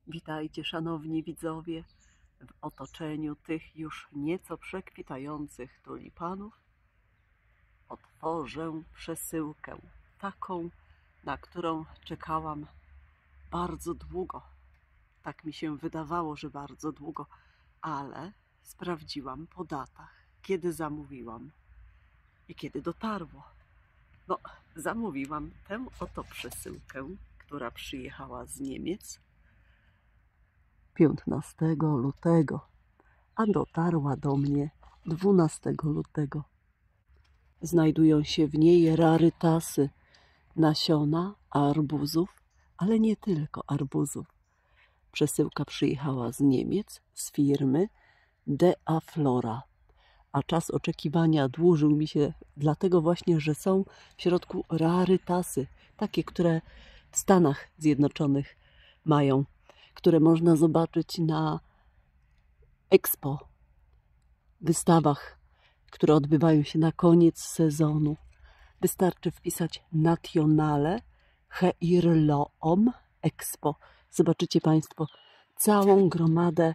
Witajcie, szanowni widzowie, w otoczeniu tych już nieco przekwitających tulipanów. Otworzę przesyłkę, taką, na którą czekałam bardzo długo. Tak mi się wydawało, że bardzo długo, ale sprawdziłam po datach, kiedy zamówiłam i kiedy dotarło. No, zamówiłam tę oto przesyłkę, która przyjechała z Niemiec 15 lutego, a dotarła do mnie 12 lutego. Znajdują się w niej rarytasy, nasiona arbuzów, ale nie tylko arbuzów. Przesyłka przyjechała z Niemiec, z firmy Dea Flora, a czas oczekiwania dłużył mi się dlatego właśnie, że są w środku rarytasy, takie, które w Stanach Zjednoczonych mają, które można zobaczyć na Expo, wystawach, które odbywają się na koniec sezonu. Wystarczy wpisać Nationale Heirloom Expo. Zobaczycie Państwo całą gromadę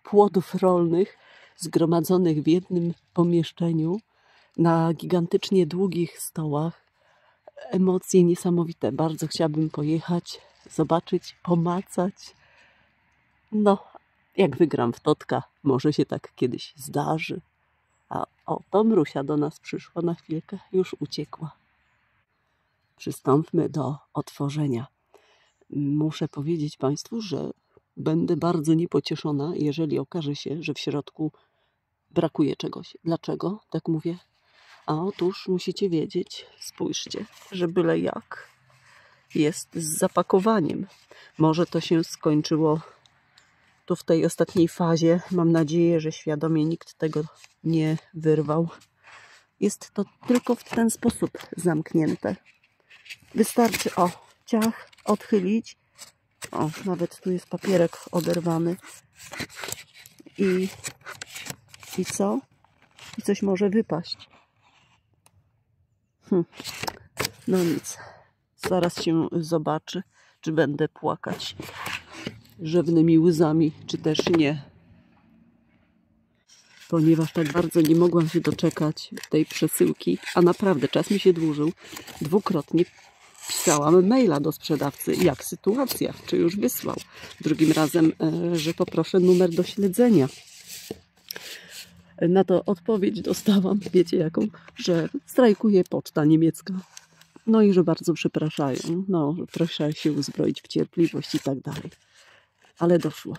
płodów rolnych zgromadzonych w jednym pomieszczeniu na gigantycznie długich stołach. Emocje niesamowite. Bardzo chciałabym pojechać, zobaczyć, pomacać. No, jak wygram w Totka, może się tak kiedyś zdarzy. A oto Mrusia do nas przyszła na chwilkę, już uciekła. Przystąpmy do otworzenia. Muszę powiedzieć Państwu, że będę bardzo niepocieszona, jeżeli okaże się, że w środku brakuje czegoś. Dlaczego tak mówię? A otóż musicie wiedzieć, spójrzcie, że byle jak jest z zapakowaniem. Może to się skończyło tu w tej ostatniej fazie. Mam nadzieję, że świadomie nikt tego nie wyrwał. Jest to tylko w ten sposób zamknięte. Wystarczy, ciach odchylić. Nawet tu jest papierek oderwany. I co? I coś może wypaść. No nic. Zaraz się zobaczy, czy będę płakać rzewnymi łzami, czy też nie. Ponieważ tak bardzo nie mogłam się doczekać tej przesyłki, a naprawdę czas mi się dłużył, dwukrotnie pisałam maila do sprzedawcy, jak sytuacja, czy już wysłał. Drugim razem, że poproszę numer do śledzenia. Na to odpowiedź dostałam, wiecie jaką, że strajkuje poczta niemiecka. No i że bardzo przepraszają, że proszę się uzbroić w cierpliwość i tak dalej. Ale doszło.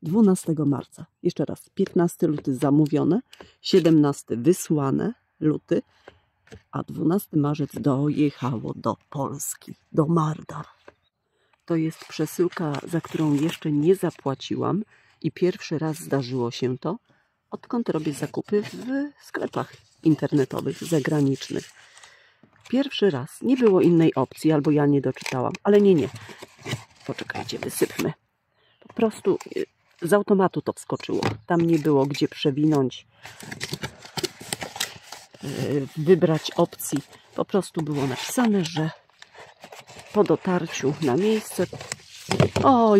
12 marca, jeszcze raz, 15 luty zamówione, 17 wysłane luty, a 12 marzec dojechało do Polski, do Mardar. To jest przesyłka, za którą jeszcze nie zapłaciłam i pierwszy raz zdarzyło się to, odkąd robię zakupy w sklepach internetowych, zagranicznych. Pierwszy raz, nie było innej opcji, albo ja nie doczytałam, ale nie. Poczekajcie, wysypmy. Po prostu z automatu to wskoczyło. Tam nie było gdzie przewinąć, wybrać opcji. Po prostu było napisane, że po dotarciu na miejsce...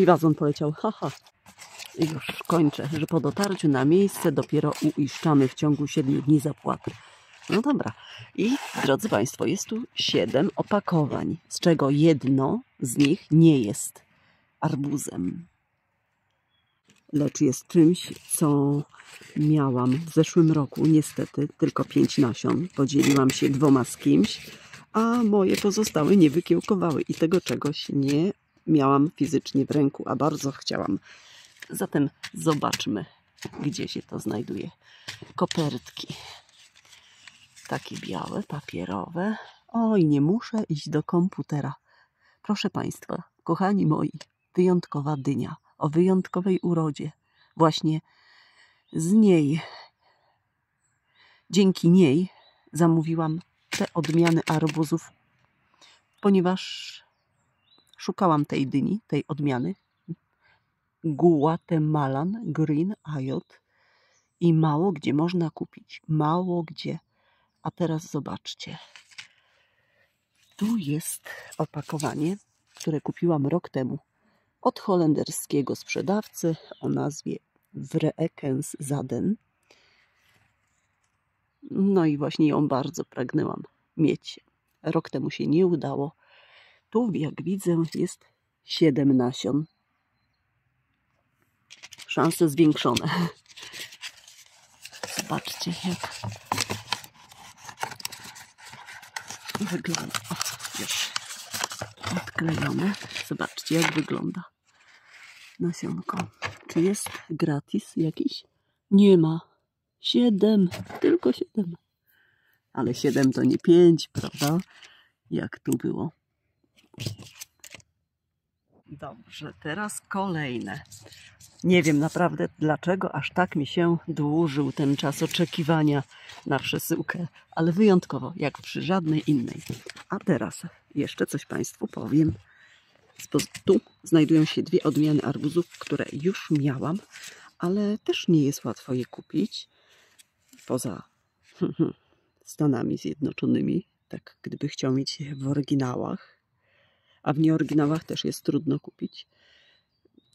I wazon poleciał, haha. Już kończę, że po dotarciu na miejsce dopiero uiszczamy w ciągu 7 dni zapłaty. No dobra. I drodzy Państwo, jest tu 7 opakowań, z czego jedno z nich nie jest arbuzem, lecz jest czymś, co miałam w zeszłym roku. Niestety tylko 5 nasion. Podzieliłam się 2 z kimś, a moje pozostałe nie wykiełkowały i tego czegoś nie miałam fizycznie w ręku, a bardzo chciałam. Zatem zobaczmy, gdzie się to znajduje. Kopertki. Takie białe, papierowe. Oj, nie muszę iść do komputera. Proszę Państwa, kochani moi, wyjątkowa dynia o wyjątkowej urodzie. Właśnie z niej, dzięki niej zamówiłam te odmiany arbuzów, ponieważ szukałam tej dyni, tej odmiany Guatemalan Green Ayot i mało gdzie można kupić. Mało gdzie. A teraz zobaczcie. Tu jest opakowanie, które kupiłam rok temu. od holenderskiego sprzedawcy o nazwie Vreekens Zaden. No i właśnie ją bardzo pragnęłam mieć. Rok temu się nie udało. Tu, jak widzę, jest 7 nasion. Szanse zwiększone. Zobaczcie, jak wygląda. O, już odklejone. Zobaczcie, jak wygląda nasionko. Czy jest gratis jakiś? Nie ma. 7, tylko 7. Ale 7 to nie 5, prawda? Jak tu było. Dobrze, teraz kolejne. Nie wiem naprawdę dlaczego aż tak mi się dłużył ten czas oczekiwania na przesyłkę, ale wyjątkowo, jak przy żadnej innej. A teraz jeszcze coś Państwu powiem. Tu znajdują się 2 odmiany arbuzów, które już miałam, ale też nie jest łatwo je kupić. Poza Stanami Zjednoczonymi, tak gdyby chciał mieć je w oryginałach, a w nieoryginałach też jest trudno kupić,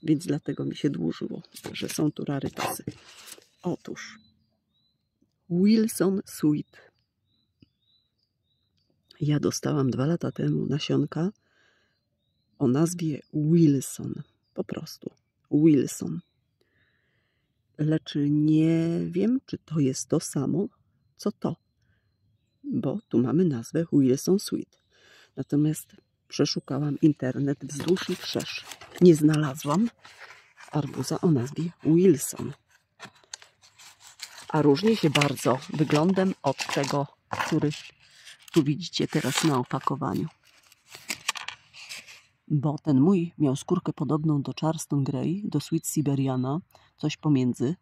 więc dlatego mi się dłużyło, że są tu rarytasy. Otóż Wilson Sweet. Ja dostałam 2 lata temu nasionka o nazwie Wilson, po prostu Wilson. Lecz nie wiem, czy to jest to samo, co to, bo tu mamy nazwę Wilson Sweet. Natomiast przeszukałam internet wzdłuż i wszerz. Nie znalazłam arbuza o nazwie Wilson. A różni się bardzo wyglądem od tego, który tu widzicie teraz na opakowaniu. Bo ten mój miał skórkę podobną do Charleston Grey, do Sweet Siberiana, coś pomiędzy.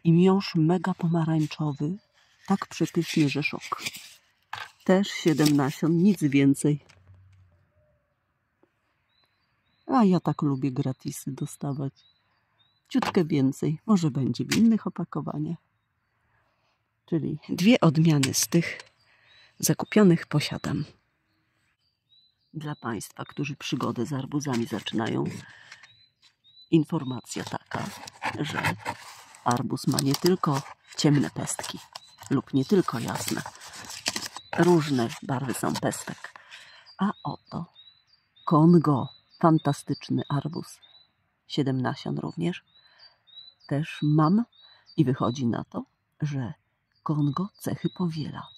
I miąższ mega pomarańczowy, tak przepyszny, że szok. Też 7 nasion, nic więcej. A ja tak lubię gratisy dostawać. Ciutkę więcej, może będzie w innych opakowaniach. Czyli 2 odmiany z tych zakupionych posiadam. Dla Państwa, którzy przygodę z arbuzami zaczynają, informacja taka, że arbuz ma nie tylko ciemne pestki lub nie tylko jasne. Różne barwy są pestek. A oto Kongo, fantastyczny arbuz. 7 nasion również. Też mam i wychodzi na to, że Kongo cechy powiela.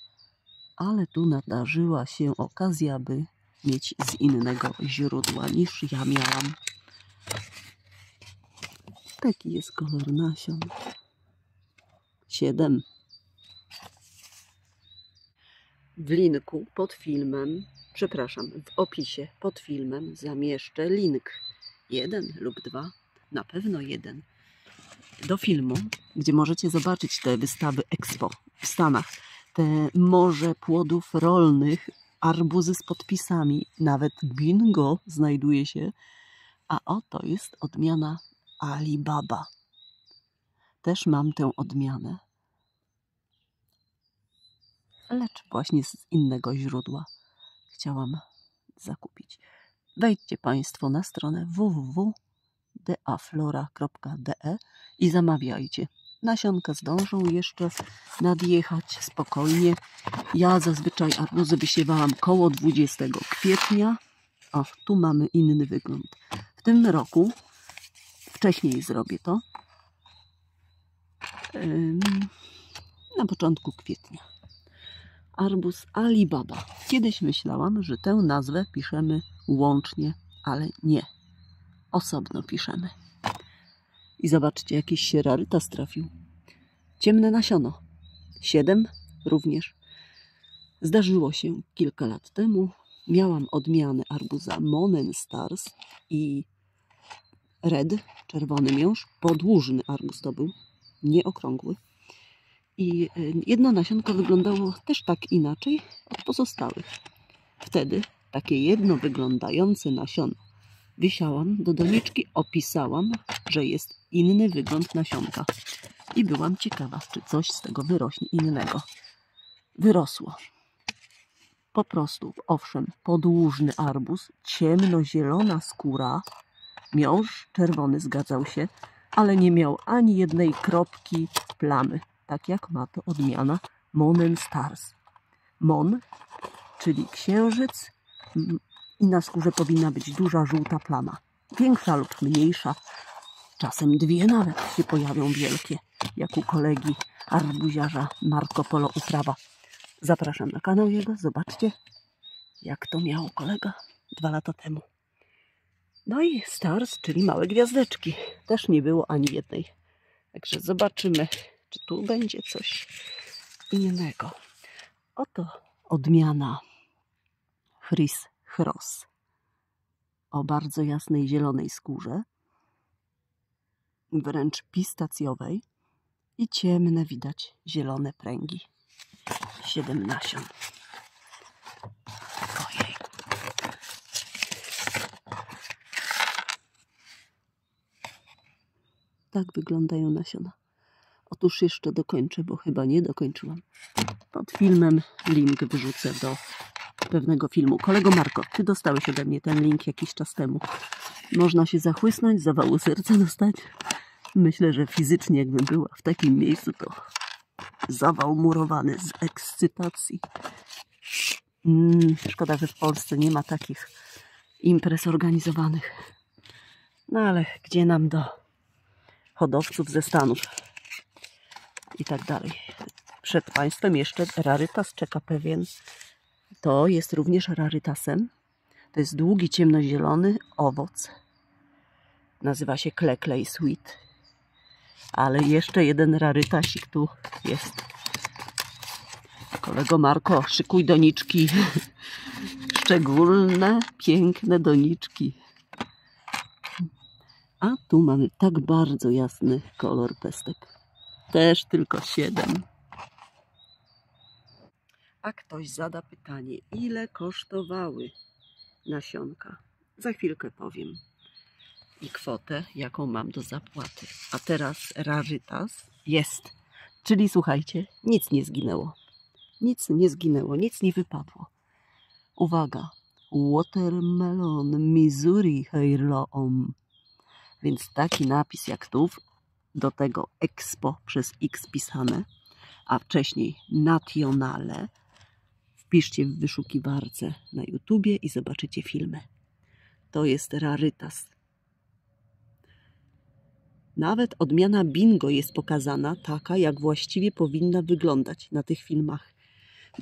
Ale tu nadarzyła się okazja, by mieć z innego źródła niż ja miałam. Taki jest kolor nasion. 7. W linku pod filmem, przepraszam, w opisie pod filmem zamieszczę link. 1 lub 2, na pewno 1. Do filmu, gdzie możecie zobaczyć te wystawy Expo w Stanach. Te morze płodów rolnych, arbuzy z podpisami, nawet bingo znajduje się. A oto jest odmiana Alibaba. Też mam tę odmianę, lecz właśnie z innego źródła chciałam zakupić. Wejdźcie Państwo na stronę www.deaflora.de i zamawiajcie. Nasionka zdążą jeszcze nadjechać spokojnie. Ja zazwyczaj arbuzy wysiewałam koło 20 kwietnia. O, tu mamy inny wygląd. W tym roku wcześniej zrobię to. Na początku kwietnia. Arbuz Alibaba. Kiedyś myślałam, że tę nazwę piszemy łącznie, ale nie. Osobno piszemy. I zobaczcie, jakiś się rarytas trafił. Ciemne nasiono. 7 również. Zdarzyło się kilka lat temu. Miałam odmianę arbuza Monen Stars i Red, czerwony miąższ. Podłużny arbuz to był, nie okrągły. I jedno nasionko wyglądało też tak inaczej od pozostałych. Wtedy takie jedno wyglądające nasiono wysiałam do doniczki, opisałam, że jest inny wygląd nasionka. I byłam ciekawa, czy coś z tego wyrośnie innego. Wyrosło. Po prostu, owszem, podłużny arbuz, ciemnozielona skóra, miąższ czerwony, zgadzał się, ale nie miał ani jednej kropki plamy, tak jak ma to odmiana Monen Stars. Mon, czyli księżyc, i na skórze powinna być duża żółta plama. Większa lub mniejsza, czasem dwie nawet się pojawią wielkie, jak u kolegi arbuziarza Marco Polo Uprawa. Zapraszam na kanał jego, zobaczcie, jak to miał kolega 2 lata temu. No i Stars, czyli małe gwiazdeczki. Też nie było ani jednej. Także zobaczymy, czy tu będzie coś innego. Oto odmiana Fris Chros o bardzo jasnej zielonej skórze, wręcz pistacjowej, i ciemne widać zielone pręgi. 7 nasion. Ojej. Tak wyglądają nasiona. Otóż jeszcze dokończę, bo chyba nie dokończyłam. Pod filmem link wyrzucę do pewnego filmu. Kolego Marko, ty dostałeś ode mnie ten link jakiś czas temu. Można się zachłysnąć, zawału serca dostać. Myślę, że fizycznie jakbym była w takim miejscu, to zawał murowany z ekscytacji. Szkoda, że w Polsce nie ma takich imprez organizowanych. No ale gdzie nam do hodowców ze Stanów i tak dalej. Przed Państwem jeszcze rarytas czeka pewien. To jest również rarytasem. To jest długi, ciemnozielony owoc. Nazywa się Cleckley Sweet. Ale jeszcze jeden rarytasik tu jest. Kolego Marko, szykuj doniczki. Szczególne, piękne doniczki. A tu mamy tak bardzo jasny kolor pestek. Też tylko 7. A ktoś zada pytanie, ile kosztowały nasionka? Za chwilkę powiem. I kwotę, jaką mam do zapłaty. A teraz rarytas jest. Czyli słuchajcie, nic nie zginęło. Nic nie zginęło, nic nie wypadło. Uwaga. Watermelon Missouri Heirloom. Więc taki napis jak tu, do tego Expo przez X pisane, a wcześniej Nationale. Wpiszcie w wyszukiwarce na YouTubie i zobaczycie filmy. To jest rarytas. Nawet odmiana bingo jest pokazana taka, jak właściwie powinna wyglądać na tych filmach.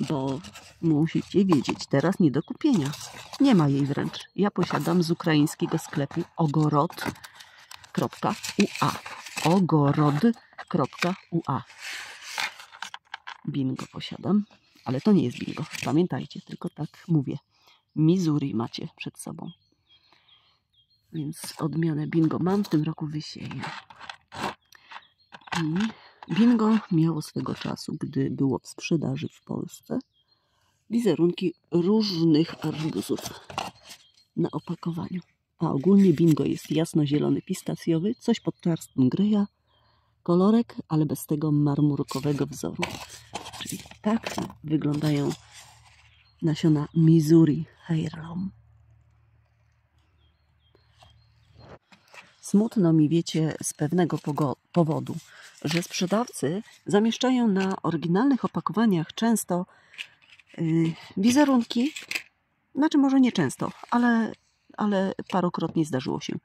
Bo musicie wiedzieć, teraz nie do kupienia. Nie ma jej wręcz. Ja posiadam z ukraińskiego sklepu ogorod.ua. Ogorod.ua. Bingo posiadam, ale to nie jest bingo. Pamiętajcie, tylko tak mówię. Missouri macie przed sobą. Więc odmianę bingo mam, w tym roku wysieję. I bingo miało swego czasu, gdy było w sprzedaży w Polsce, wizerunki różnych arbuzów na opakowaniu. A ogólnie bingo jest jasno-zielony pistacjowy, coś pod Charleston Greya, kolorek, ale bez tego marmurkowego wzoru. Czyli tak wyglądają nasiona Missouri Heirloom. Smutno mi, wiecie, z pewnego powodu, że sprzedawcy zamieszczają na oryginalnych opakowaniach często wizerunki, znaczy może nie często, ale parokrotnie zdarzyło się.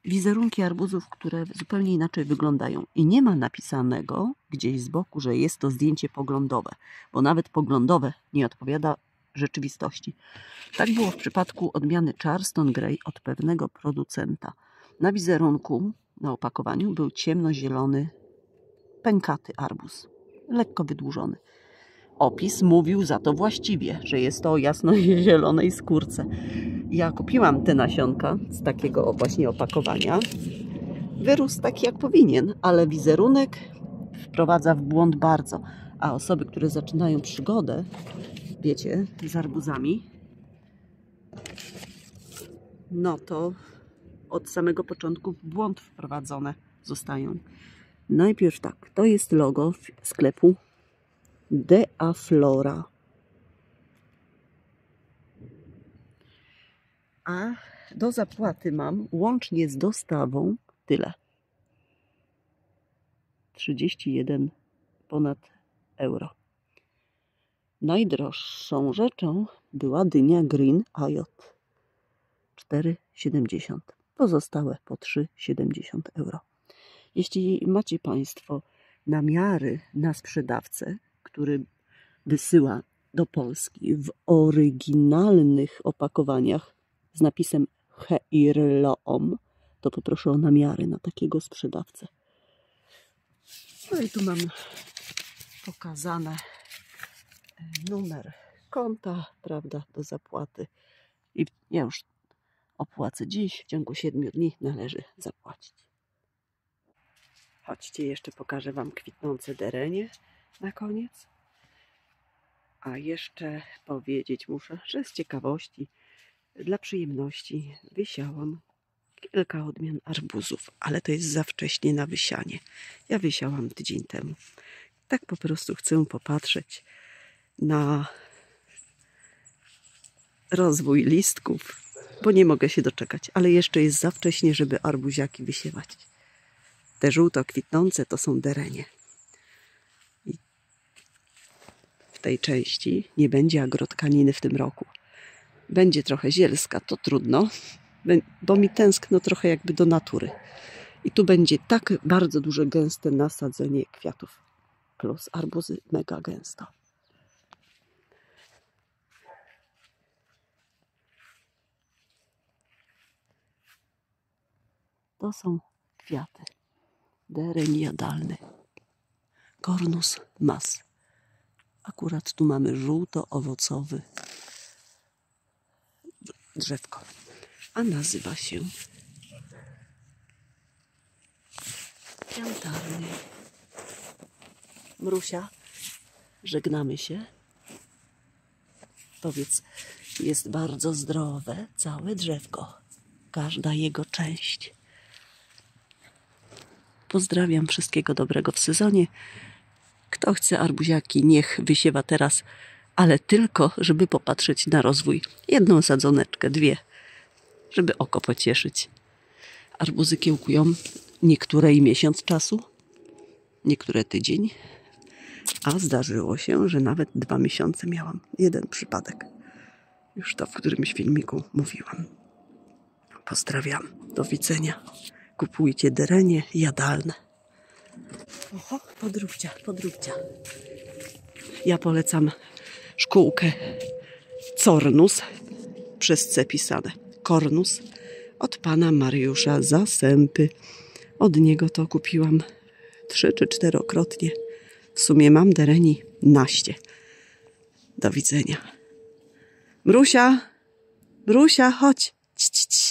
Wizerunki arbuzów, które zupełnie inaczej wyglądają. I nie ma napisanego gdzieś z boku, że jest to zdjęcie poglądowe, bo nawet poglądowe nie odpowiada rzeczywistości. Tak było w przypadku odmiany Charleston Grey od pewnego producenta. Na wizerunku, na opakowaniu był ciemnozielony, pękaty arbuz, lekko wydłużony. Opis mówił za to właściwie, że jest to o jasno-zielonej skórce. Ja kupiłam te nasionka z takiego właśnie opakowania. Wyrósł taki jak powinien, ale wizerunek wprowadza w błąd bardzo. A osoby, które zaczynają przygodę, wiecie, z arbuzami, no to od samego początku w błąd wprowadzone zostają. Najpierw tak, to jest logo sklepu De Aflora. A do zapłaty mam łącznie z dostawą tyle. 31 ponad euro. Najdroższą rzeczą była dynia Green Ayot. 4,70. Pozostałe po 3,70 euro. Jeśli macie Państwo namiary na sprzedawcę, który wysyła do Polski w oryginalnych opakowaniach z napisem Heirloom, to poproszę o namiary na takiego sprzedawcę. No i tu mam pokazane numer konta, prawda, do zapłaty. I ja już opłacę dziś, w ciągu 7 dni należy zapłacić. Chodźcie, jeszcze pokażę Wam kwitnące derenie na koniec. A jeszcze powiedzieć muszę, że z ciekawości, dla przyjemności wysiałam kilka odmian arbuzów, ale to jest za wcześnie na wysianie. Ja wysiałam tydzień temu. Tak po prostu chcę popatrzeć na rozwój listków, bo nie mogę się doczekać, ale jeszcze jest za wcześnie, żeby arbuziaki wysiewać. Te żółto kwitnące to są derenie. I w tej części nie będzie agrotkaniny w tym roku. Będzie trochę zielska, to trudno, bo mi tęskno trochę jakby do natury. I tu będzie tak bardzo duże, gęste nasadzenie kwiatów. Plus arbuzy mega gęsto. To są kwiaty. Dereń jadalny. Cornus mas. Akurat tu mamy żółto-owocowy drzewko. A nazywa się jantarny. Mrusia, żegnamy się. Powiedz, jest bardzo zdrowe całe drzewko. Każda jego część. Pozdrawiam, wszystkiego dobrego w sezonie. Kto chce arbuziaki, niech wysiewa teraz, ale tylko, żeby popatrzeć na rozwój. Jedną sadzoneczkę, 2, żeby oko pocieszyć. Arbuzy kiełkują niektóre i miesiąc czasu, niektóre tydzień, a zdarzyło się, że nawet 2 miesiące miałam. Jeden przypadek. Już to w którymś filmiku mówiłam. Pozdrawiam. Do widzenia. Kupujcie derenie jadalne. Oho, podróbcia, podróbcia. Ja polecam szkółkę Cornus, przez C pisane. Cornus od pana Mariusza Zasępy. Od niego to kupiłam 3 czy 4-krotnie. W sumie mam dereni naście. Do widzenia. Mrusia, Mrusia, chodź. Cii, cii, cii.